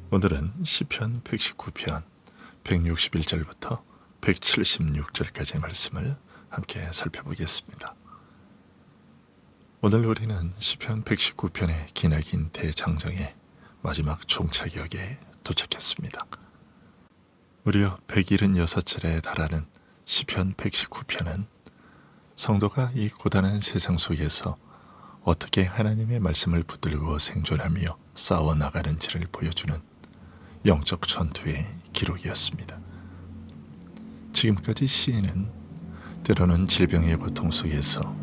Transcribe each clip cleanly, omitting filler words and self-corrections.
오늘은 시편 119편 161절부터 176절까지의 말씀을 함께 살펴보겠습니다. 오늘 우리는 시편 119편의 기나긴 대장정의 마지막 종착역에 도착했습니다. 무려 176절에 달하는 시편 119편은 성도가 이 고단한 세상 속에서 어떻게 하나님의 말씀을 붙들고 생존하며 싸워나가는지를 보여주는 영적 전투의 기록이었습니다. 지금까지 시인은 때로는 질병의 고통 속에서,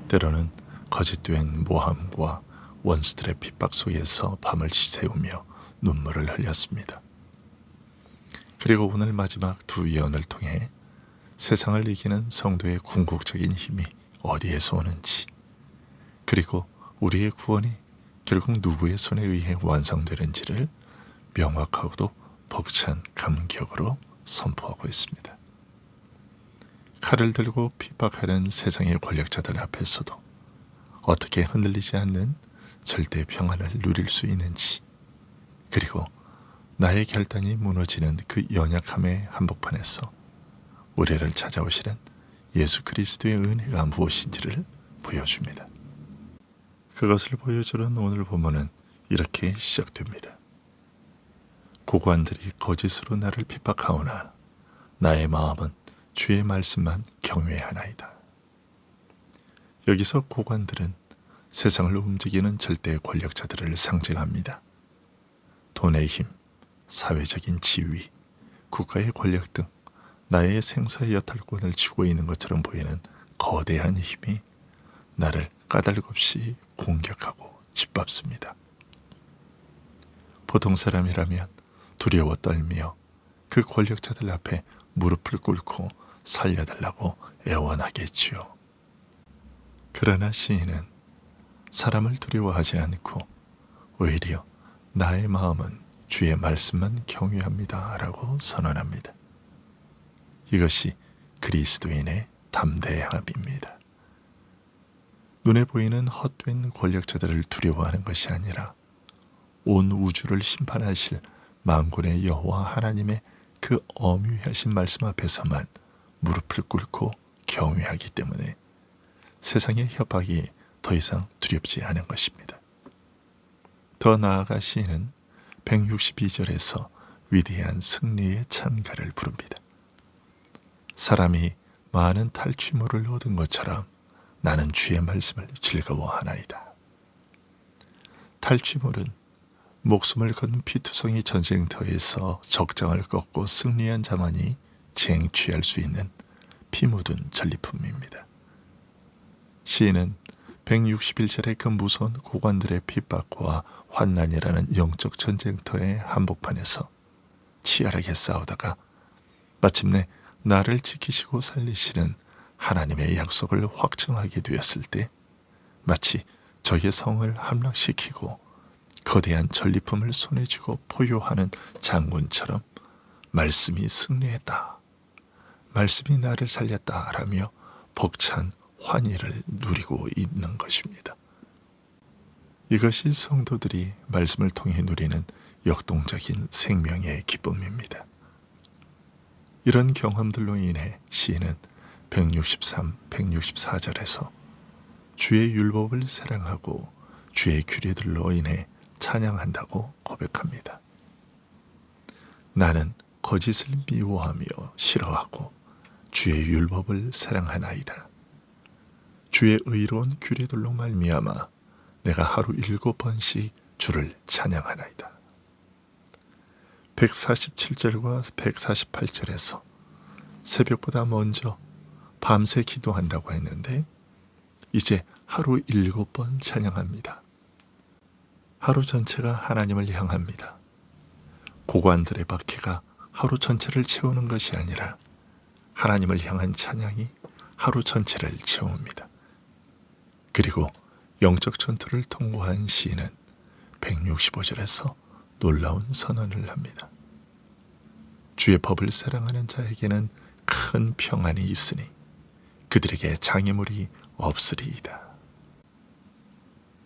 때로는 거짓된 모함과 원수들의 핍박 속에서 밤을 지새우며 눈물을 흘렸습니다. 그리고 오늘 마지막 두 예언을 통해 세상을 이기는 성도의 궁극적인 힘이 어디에서 오는지, 그리고 우리의 구원이 결국 누구의 손에 의해 완성되는지를 명확하고도 벅찬 감격으로 선포하고 있습니다. 칼을 들고 핍박하는 세상의 권력자들 앞에서도 어떻게 흔들리지 않는 절대 평안을 누릴 수 있는지, 그리고 나의 결단이 무너지는 그 연약함의 한복판에서 우리를 찾아오시는 예수 그리스도의 은혜가 무엇인지를 보여줍니다. 그것을 보여주는 오늘 본문은 이렇게 시작됩니다. 고관들이 거짓으로 나를 핍박하오나 나의 마음은 주의 말씀만 경외하나이다. 여기서 고관들은 세상을 움직이는 절대 권력자들을 상징합니다. 돈의 힘, 사회적인 지위, 국가의 권력 등 나의 생사의 여탈권을 쥐고 있는 것처럼 보이는 거대한 힘이 나를 까닭없이 공격하고 짓밟습니다. 보통 사람이라면 두려워 떨며 그 권력자들 앞에 무릎을 꿇고 살려달라고 애원하겠지요. 그러나 시인은 사람을 두려워하지 않고 오히려 나의 마음은 주의 말씀만 경외합니다 라고 선언합니다. 이것이 그리스도인의 담대함입니다. 눈에 보이는 헛된 권력자들을 두려워하는 것이 아니라 온 우주를 심판하실 만군의 여호와 하나님의 그 엄유하신 말씀 앞에서만 무릎을 꿇고 경외하기 때문에 세상의 협박이 더 이상 두렵지 않은 것입니다. 더 나아가 시인은 162절에서 위대한 승리의 찬가를 부릅니다. 사람이 많은 탈취물을 얻은 것처럼 나는 주의 말씀을 즐거워하나이다. 탈취물은 목숨을 건 피투성이 전쟁터에서 적장을 꺾고 승리한 자만이 쟁취할 수 있는 피 묻은 전리품입니다. 시인은 161절의 그 무서운 고관들의 핍박과 환난이라는 영적 전쟁터의 한복판에서 치열하게 싸우다가 마침내 나를 지키시고 살리시는 하나님의 약속을 확증하게 되었을 때 마치 적의 성을 함락시키고 거대한 전리품을 손에 쥐고 포효하는 장군처럼 말씀이 승리했다, 말씀이 나를 살렸다 라며 벅찬 환희를 누리고 있는 것입니다. 이것이 성도들이 말씀을 통해 누리는 역동적인 생명의 기쁨입니다. 이런 경험들로 인해 시인은 163, 164절에서 주의 율법을 사랑하고 주의 규례들로 인해 찬양한다고 고백합니다. 나는 거짓을 미워하며 싫어하고 주의 율법을 사랑하나이다. 주의 의로운 규례들로 말미암아 내가 하루 7번씩 주를 찬양하나이다. 147절과 148절에서 새벽보다 먼저 밤새 기도한다고 했는데 이제 하루 7번 찬양합니다. 하루 전체가 하나님을 향합니다. 고관들의 박해가 하루 전체를 채우는 것이 아니라 하나님을 향한 찬양이 하루 전체를 채웁니다. 그리고 영적 전투를 통과한 시인은 165절에서 놀라운 선언을 합니다. 주의 법을 사랑하는 자에게는 큰 평안이 있으니 그들에게 장애물이 없으리이다.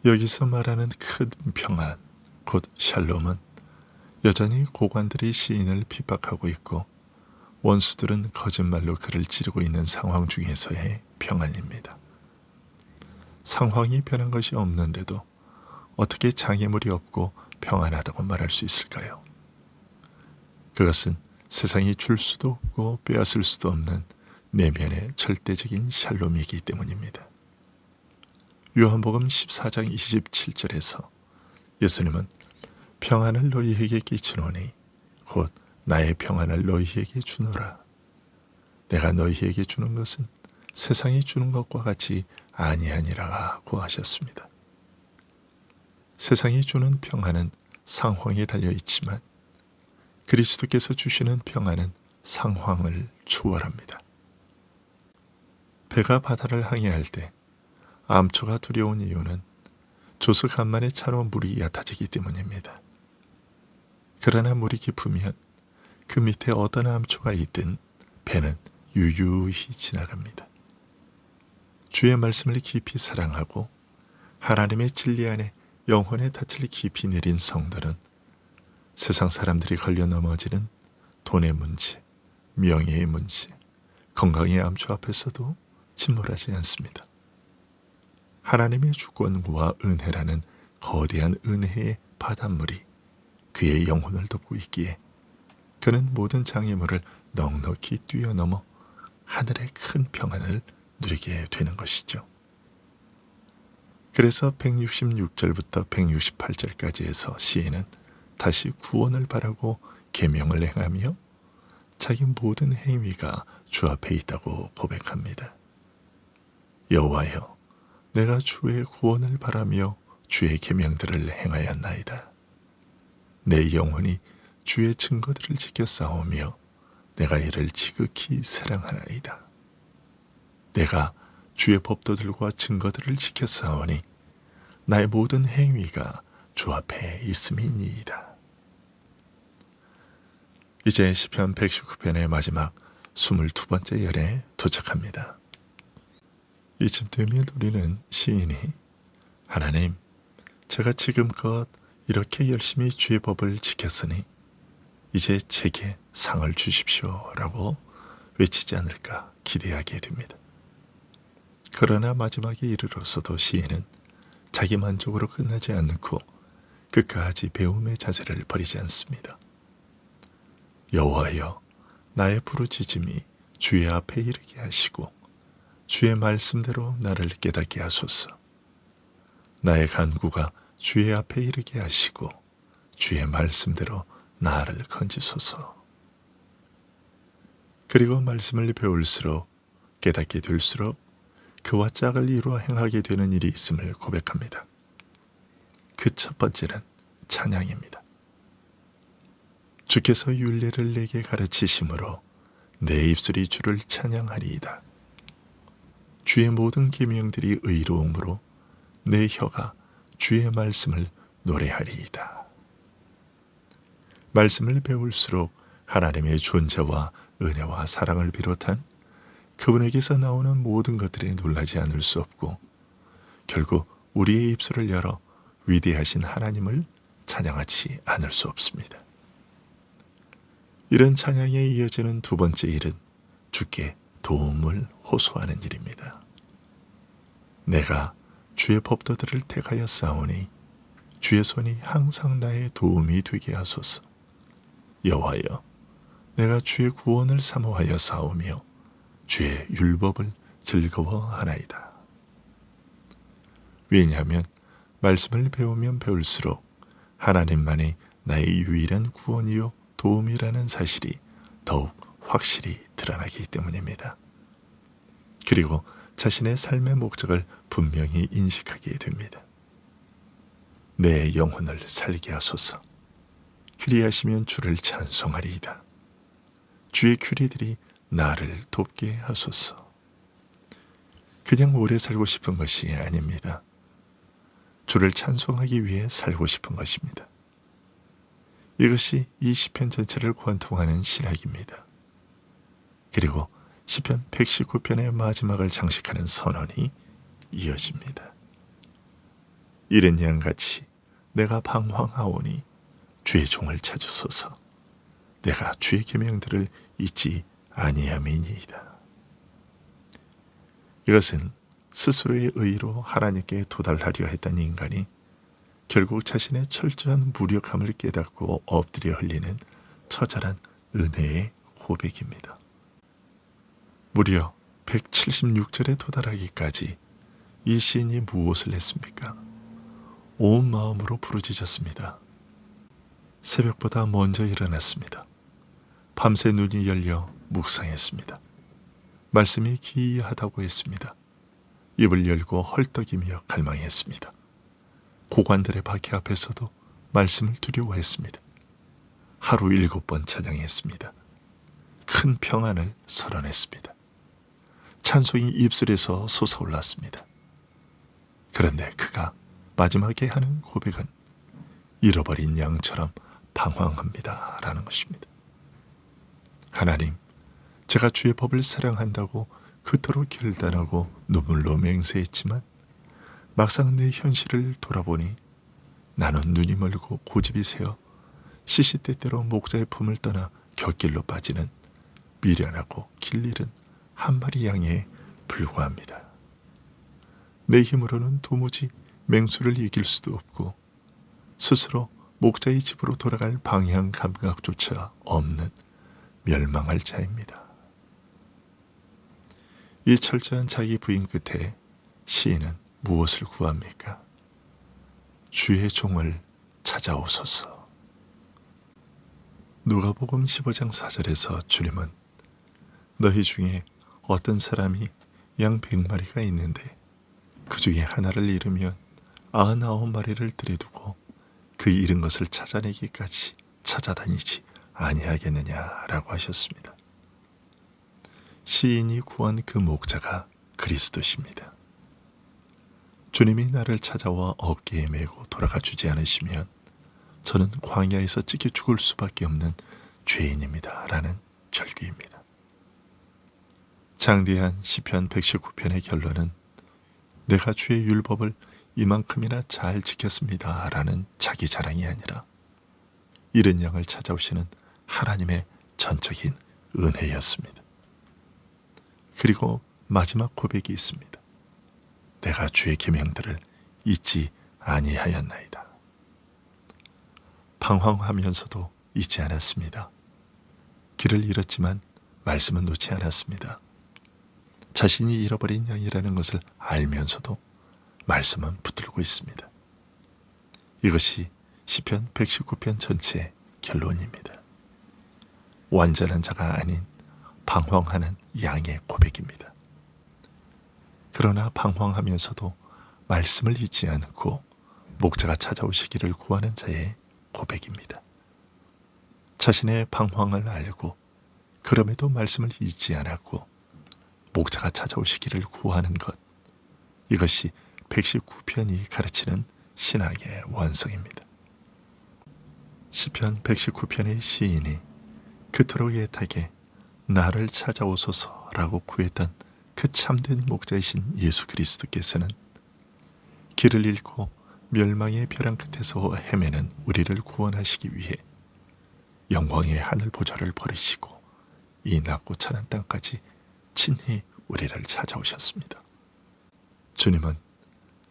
여기서 말하는 큰 평안, 곧 샬롬은 여전히 고관들이 시인을 핍박하고 있고 원수들은 거짓말로 그를 찌르고 있는 상황 중에서의 평안입니다. 상황이 변한 것이 없는데도 어떻게 장애물이 없고 평안하다고 말할 수 있을까요? 그것은 세상이 줄 수도 없고 빼앗을 수도 없는 내면의 절대적인 샬롬이기 때문입니다. 요한복음 14장 27절에서 예수님은 평안을 너희에게 끼치노니 곧 나의 평안을 너희에게 주노라. 내가 너희에게 주는 것은 세상이 주는 것과 같이 아니하니라고 하셨습니다. 세상이 주는 평안은 상황에 달려 있지만 그리스도께서 주시는 평안은 상황을 초월합니다. 배가 바다를 항해할 때 암초가 두려운 이유는 조수 간만에 차로 물이 얕아지기 때문입니다. 그러나 물이 깊으면 그 밑에 어떤 암초가 있든 배는 유유히 지나갑니다. 주의 말씀을 깊이 사랑하고 하나님의 진리 안에 영혼의 닻을 깊이 내린 성도는 세상 사람들이 걸려 넘어지는 돈의 문제, 명예의 문제, 건강의 암초 앞에서도 침몰하지 않습니다. 하나님의 주권과 은혜라는 거대한 은혜의 바닷물이 그의 영혼을 덮고 있기에 그는 모든 장애물을 넉넉히 뛰어넘어 하늘의 큰 평안을 누리게 되는 것이죠. 그래서 166절부터 168절까지에서 시인은 다시 구원을 바라고 계명을 행하며 자기 모든 행위가 주 앞에 있다고 고백합니다. 여호와여, 내가 주의 구원을 바라며 주의 계명들을 행하였나이다. 내 영혼이 주의 증거들을 지켜 싸우며 내가 이를 지극히 사랑하나이다. 내가 주의 법도들과 증거들을 지켜 싸우니 나의 모든 행위가 주 앞에 있음이니이다. 이제 시편 119편의 마지막 22번째 열에 도착합니다. 이쯤 되면 우리는 시인이 하나님, 제가 지금껏 이렇게 열심히 주의 법을 지켰으니 이제 제게 상을 주십시오 라고 외치지 않을까 기대하게 됩니다. 그러나 마지막에 이르러서도 시인은 자기 만족으로 끝나지 않고 끝까지 배움의 자세를 버리지 않습니다. 여호와여, 나의 부르짖음이 주의 앞에 이르게 하시고 주의 말씀대로 나를 깨닫게 하소서. 나의 간구가 주의 앞에 이르게 하시고 주의 말씀대로 나를 건지소서. 그리고 말씀을 배울수록 깨닫게 될수록 그와 짝을 이루어 행하게 되는 일이 있음을 고백합니다. 그 첫 번째는 찬양입니다. 주께서 율례를 내게 가르치심으로 내 입술이 주를 찬양하리이다. 주의 모든 계명들이 의로움으로 내 혀가 주의 말씀을 노래하리이다. 말씀을 배울수록 하나님의 존재와 은혜와 사랑을 비롯한 그분에게서 나오는 모든 것들에 놀라지 않을 수 없고 결국 우리의 입술을 열어 위대하신 하나님을 찬양하지 않을 수 없습니다. 이런 찬양에 이어지는 두 번째 일은 주께 도움을 호소하는 일입니다. 내가 주의 법도들을 택하여 싸우니 주의 손이 항상 나의 도움이 되게 하소서. 여호와여, 내가 주의 구원을 사모하여 싸우며 주의 율법을 즐거워하나이다. 왜냐하면 말씀을 배우면 배울수록 하나님만이 나의 유일한 구원이요 도움이라는 사실이 더욱 확실히 드러나기 때문입니다. 그리고 자신의 삶의 목적을 분명히 인식하게 됩니다. 내 영혼을 살게 하소서. 그리하시면 주를 찬송하리이다. 주의 규례들이 나를 돕게 하소서. 그냥 오래 살고 싶은 것이 아닙니다. 주를 찬송하기 위해 살고 싶은 것입니다. 이것이 이 시편 전체를 관통하는 신학입니다. 그리고 시편 119편의 마지막을 장식하는 선언이 이어집니다. 이른 양같이 내가 방황하오니 주의 종을 찾으소서. 내가 주의 계명들을 잊지 아니함이니이다. 이것은 스스로의 의로 하나님께 도달하려 했던 인간이 결국 자신의 철저한 무력함을 깨닫고 엎드려 흘리는 처절한 은혜의 고백입니다. 무려 176절에 도달하기까지 이 시인이 무엇을 했습니까? 온 마음으로 부르짖었습니다. 새벽보다 먼저 일어났습니다. 밤새 눈이 열려 묵상했습니다. 말씀이 기이하다고 했습니다. 입을 열고 헐떡이며 갈망했습니다. 고관들의 박해 앞에서도 말씀을 두려워했습니다. 하루 7번 찬양했습니다. 큰 평안을 선언했습니다. 찬송이 입술에서 솟아올랐습니다. 그런데 그가 마지막에 하는 고백은 잃어버린 양처럼 방황합니다 라는 것입니다. 하나님, 제가 주의 법을 사랑한다고 그토록 결단하고 눈물로 맹세했지만 막상 내 현실을 돌아보니 나는 눈이 멀고 고집이 세어 시시때때로 목자의 품을 떠나 곁길로 빠지는 미련하고 길 잃은 한 마리 양에 불과합니다. 내 힘으로는 도무지 맹수를 이길 수도 없고 스스로 목자의 집으로 돌아갈 방향 감각조차 없는 멸망할 자입니다. 이 철저한 자기 부인 끝에 시인은 무엇을 구합니까? 주의 종을 찾아오소서. 누가복음 15장 4절에서 주님은 너희 중에 어떤 사람이 양 100마리가 있는데 그 중에 하나를 잃으면 99마리를 들여두고 그 잃은 것을 찾아내기까지 찾아다니지 아니하겠느냐라고 하셨습니다. 시인이 구한 그 목자가 그리스도십니다. 주님이 나를 찾아와 어깨에 메고 돌아가 주지 않으시면 저는 광야에서 찢겨 죽을 수밖에 없는 죄인입니다 라는 절규입니다. 장대한 시편 119편의 결론은 내가 주의 율법을 이만큼이나 잘 지켰습니다 라는 자기 자랑이 아니라 잃은 양을 찾아오시는 하나님의 전적인 은혜였습니다. 그리고 마지막 고백이 있습니다. 내가 주의 계명들을 잊지 아니하였나이다. 방황하면서도 잊지 않았습니다. 길을 잃었지만 말씀은 놓지 않았습니다. 자신이 잃어버린 양이라는 것을 알면서도 말씀은 붙들고 있습니다. 이것이 시편 119편 전체의 결론입니다. 완전한 자가 아닌 방황하는 양의 고백입니다. 그러나 방황하면서도 말씀을 잊지 않고 목자가 찾아오시기를 구하는 자의 고백입니다. 자신의 방황을 알고 그럼에도 말씀을 잊지 않았고 목자가 찾아오시기를 구하는 것, 이것이 119편이 가르치는 신학의 원성입니다. 시편 119편의 시인이 그토록 애타게 나를 찾아오소서라고 구했던 그 참된 목자이신 예수 그리스도께서는 길을 잃고 멸망의 벼랑 끝에서 헤매는 우리를 구원하시기 위해 영광의 하늘 보좌를 버리시고 이 낮고 찬한 땅까지 친히 우리를 찾아오셨습니다. 주님은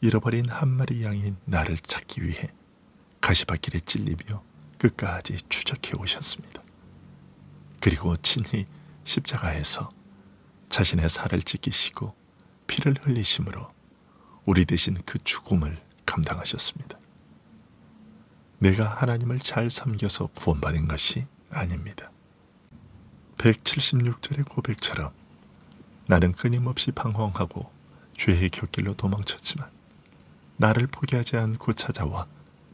잃어버린 한 마리 양인 나를 찾기 위해 가시밭길에 찔리며 끝까지 추적해 오셨습니다. 그리고 친히 십자가에서 자신의 살을 찢기시고 피를 흘리심으로 우리 대신 그 죽음을 감당하셨습니다. 내가 하나님을 잘 섬겨서 구원받은 것이 아닙니다. 176절의 고백처럼 나는 끊임없이 방황하고 죄의 곁길로 도망쳤지만 나를 포기하지 않고 찾아와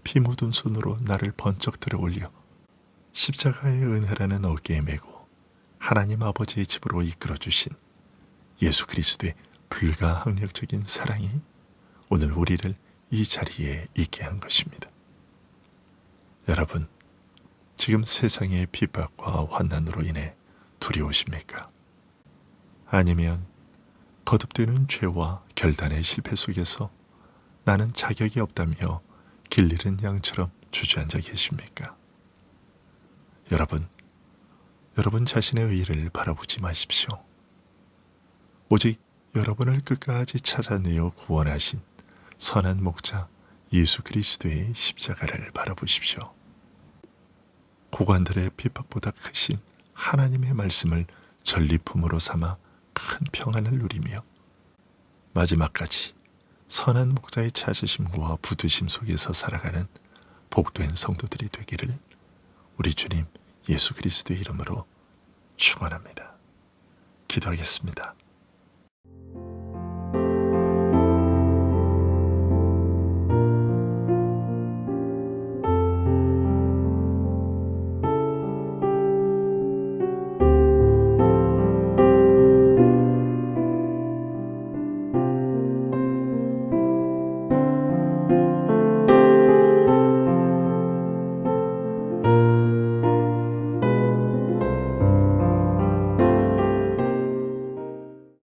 피 묻은 손으로 나를 번쩍 들어 올려 십자가의 은혜라는 어깨에 메고 하나님 아버지의 집으로 이끌어 주신 예수 그리스도의 불가항력적인 사랑이 오늘 우리를 이 자리에 있게 한 것입니다. 여러분, 지금 세상의 핍박과 환난으로 인해 두려우십니까? 아니면 거듭되는 죄와 결단의 실패 속에서 나는 자격이 없다며 길 잃은 양처럼 주저앉아 계십니까? 여러분 자신의 의의를 바라보지 마십시오. 오직 여러분을 끝까지 찾아내어 구원하신 선한 목자 예수 그리스도의 십자가를 바라보십시오. 고관들의 핍박보다 크신 하나님의 말씀을 전리품으로 삼아 큰 평안을 누리며 마지막까지 선한 목자의 찾으심과 붙드심 속에서 살아가는 복된 성도들이 되기를 우리 주님 예수 그리스도의 이름으로 축원합니다. 기도하겠습니다.